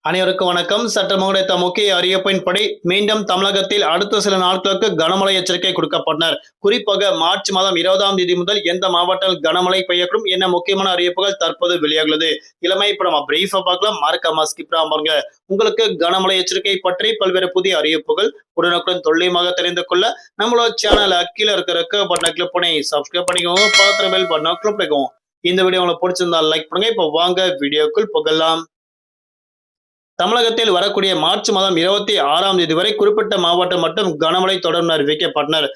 அனைவருக்கும் வணக்கம். சற்று கிடைத்த முக்கிய அறிவிப்பின்படி மீண்டும் தமிழகத்தில் அடுத்த சில நாட்களுக்கு கனமழை எச்சரிக்கை கொடுக்கப்பட்டனர். குறிப்பாக மார்ச் மாதம் 20ஆம் தேதி முதல் எந்த மாவட்டத்தில் கனமழை பெய்யக்கூடும் என்ன முக்கியமான அறிவிப்புகள் தற்போது வெளியாகுது. இளமை இப்ப நம்ம பிரீஃபா பார்க்கலாம். மறக்காம ஸ்கிப் பாருங்க. உங்களுக்கு கனமழை எச்சரிக்கை பற்றி பல்வேறு புதிய அறிவிப்புகள் உடனுக்குடன் துல்லியமாக தெரிந்து கொள்ள நம்மளோட சேனல் கீழே இருக்கிற பட்டனை கிளிக் பண்ணி சப்ஸ்கிரைப் பண்ணிக்கோங்க. பக்கத்துல பெல் பட்டனை கிளிக் பண்ணிக்கோங்க. இந்த வீடியோ உங்களுக்கு பிடிச்சிருந்தா லைக் பண்ணுங்க. இப்போ வாங்க வீடியோக்குள் புகழலாம். தமிழகத்தில் வரக்கூடிய மார்ச் மாதம் 26ஆம் தேதி வரை குறிப்பிட்ட மாவட்டம் மட்டும் கனமழை தொடரும் அறிவிக்கப்பட்டனர்.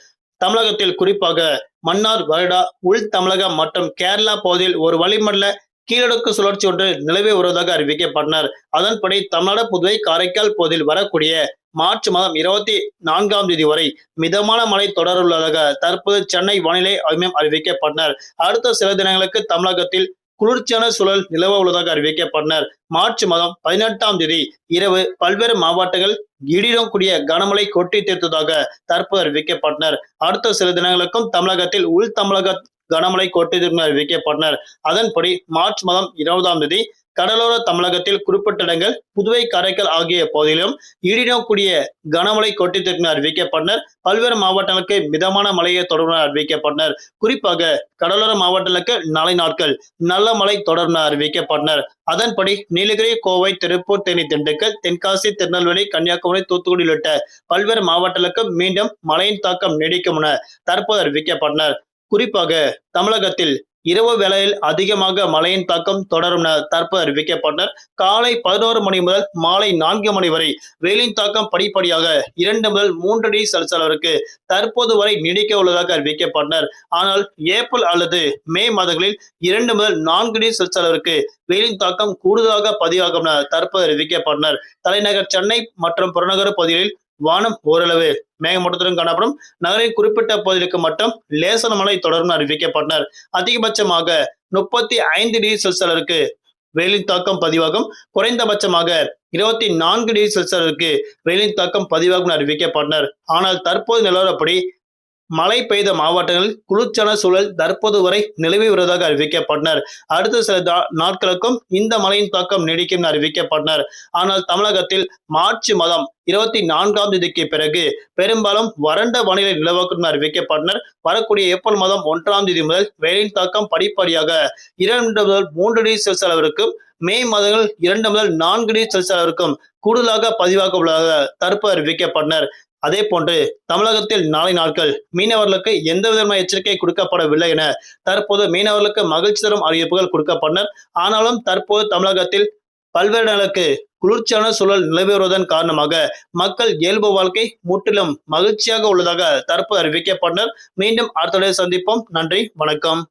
தமிழகத்தில் குறிப்பாக மன்னார், வருடா, உள் தமிழகம் மற்றும் கேரளா பகுதியில் ஒரு வளிமண்டல கீழடுக்கு சுழற்சி ஒன்று நிலவி வருவதாக அறிவிக்கப்பட்டனர். அதன்படி தமிழ்நாடு, புதுவை, காரைக்கால் பகுதியில் வரக்கூடிய மார்ச் மாதம் 24ஆம் தேதி வரை மிதமான மழை தொடருள்ளதாக தற்போது சென்னை வானிலை ஆய்வு மையம் அறிவிக்கப்பட்டனர். அடுத்த சில தினங்களுக்கு தமிழகத்தில் குளிர்ச்சியான சூழல் நிலவ உள்ளதாக அறிவிக்கப்பட்டனர். மார்ச் மாதம் 18ஆம் தேதி இரவு பல்வேறு மாவட்டங்கள் இடியுடன் கூடிய கனமழை கொட்டி தீர்த்ததாக தற்போது அறிவிக்கப்பட்டனர். அடுத்த சில தினங்களுக்கும் தமிழகத்தில் உள் தமிழக கனமழை கொட்டி தீர்க்கும் அறிவிக்கப்பட்டனர். அதன்படி மார்ச் மாதம் 20ஆம் தேதி கடலோர தமிழகத்தில் குறிப்பிட்ட இடங்கள் புதுவை, காரைக்கால் ஆகிய பகுதியிலும் இடியுடன் கூடிய கனமழை கொட்டி தீர்க்கும் அறிவிக்கப்பட்டனர். பல்வேறு மாவட்டங்களுக்கு மிதமான மழையை தொடரும் அறிவிக்கப்பட்டனர். குறிப்பாக கடலோர மாவட்டங்களுக்கு நாளை நாட்கள் நல்ல மழை தொடரும் அறிவிக்கப்பட்டனர். அதன்படி நீலகிரி, கோவை, திருப்பூர், தேனி, திண்டுக்கல், தென்காசி, திருநெல்வேலி, கன்னியாகுமரி, தூத்துக்குடி உள்ளிட்ட பல்வேறு மாவட்டங்களுக்கு மீண்டும் மழையின் தாக்கம் நீடிக்கும் என தற்போது அறிவிக்கப்பட்டனர். குறிப்பாக தமிழகத்தில் இரவு வேளையில் அதிகமாக மழையின் தாக்கம் தொடரும் என தற்போது அறிவிக்கப்பட்டனர். காலை 11 மணி முதல் மாலை 4 மணி வரை வெயிலின் தாக்கம் படிப்படியாக 2 முதல் 3 டிகிரி செல்சியஸ் அளவிற்கு தற்போது வரை நீடிக்க உள்ளதாக அறிவிக்கப்பட்டனர். ஆனால் ஏப்ரல் அல்லது மே மாதங்களில் 2 முதல் 4 டிகிரி செல்சியஸ் அளவிற்கு வெயிலின் தாக்கம் கூடுதலாக பதிவாகும் என தற்போது அறிவிக்கப்பட்டனர். தலைநகர் சென்னை மற்றும் புறநகர் பகுதிகளில் வானம் ஓரளவு மேகமூட்டத்துடன் காணப்படும். நகரின் குறிப்பிட்ட பகுதிகளுக்கு மட்டும் லேசான மழை தொடரும் அறிவிக்கப்பட்டனர். அதிகபட்சமாக 35 டிகிரி செல்சியஸ் அளவிற்கு வெயிலின் தாக்கம் பதிவாகும். குறைந்தபட்சமாக 24 டிகிரி செல்சியஸ் அளவிற்கு வெயிலின் தாக்கம் பதிவாகும் அறிவிக்கப்பட்டனர். ஆனால் தற்போது நிலவரப்படி மழை பெய்த மாவட்டங்களில் குளிர்ச்சியான சூழல் தற்போது வரை நிலவி வருவதாக அறிவிக்கப்பட்டனர். அடுத்த சில நாட்களுக்கும் இந்த மழையின் தாக்கம் நீடிக்கும் அறிவிக்கப்பட்டனர். ஆனால் தமிழகத்தில் மார்ச் மாதம் 24ஆம் தேதிக்கு பிறகு பெரும்பாலும் வறண்ட வானிலை நிலவக்கும் அறிவிக்கப்பட்டனர். வரக்கூடிய ஏப்ரல் மாதம் 1ஆம் தேதி முதல் வெயிலின் தாக்கம் படிப்படியாக 2 முதல் 3 டிகிரி செல்சியஸ் அளவிற்கும், மே மாதங்கள் 2 முதல் 4 டிகிரி செல்சியஸ் அளவிற்கும் கூடுதலாக பதிவாக உள்ளதாக தற்போது அறிவிக்கப்பட்டனர். அதே போன்று தமிழகத்தில் நாளை நாட்கள் மீனவர்களுக்கு எந்த விதமான எச்சரிக்கை கொடுக்கப்படவில்லை என தற்போது மீனவர்களுக்கு மகிழ்ச்சி தரும் அறிவிப்புகள் கொடுக்கப்பட்டனர். ஆனாலும் தற்போது தமிழகத்தில் பல்வேறு நாளுக்கு குளிர்ச்சியான சூழல் நிலவி வருவதன் காரணமாக மக்கள் இயல்பு வாழ்க்கை முற்றிலும் மகிழ்ச்சியாக உள்ளதாக தற்போது அறிவிக்கப்பட்டனர். மீண்டும் அடுத்த சந்திப்போம். நன்றி, வணக்கம்.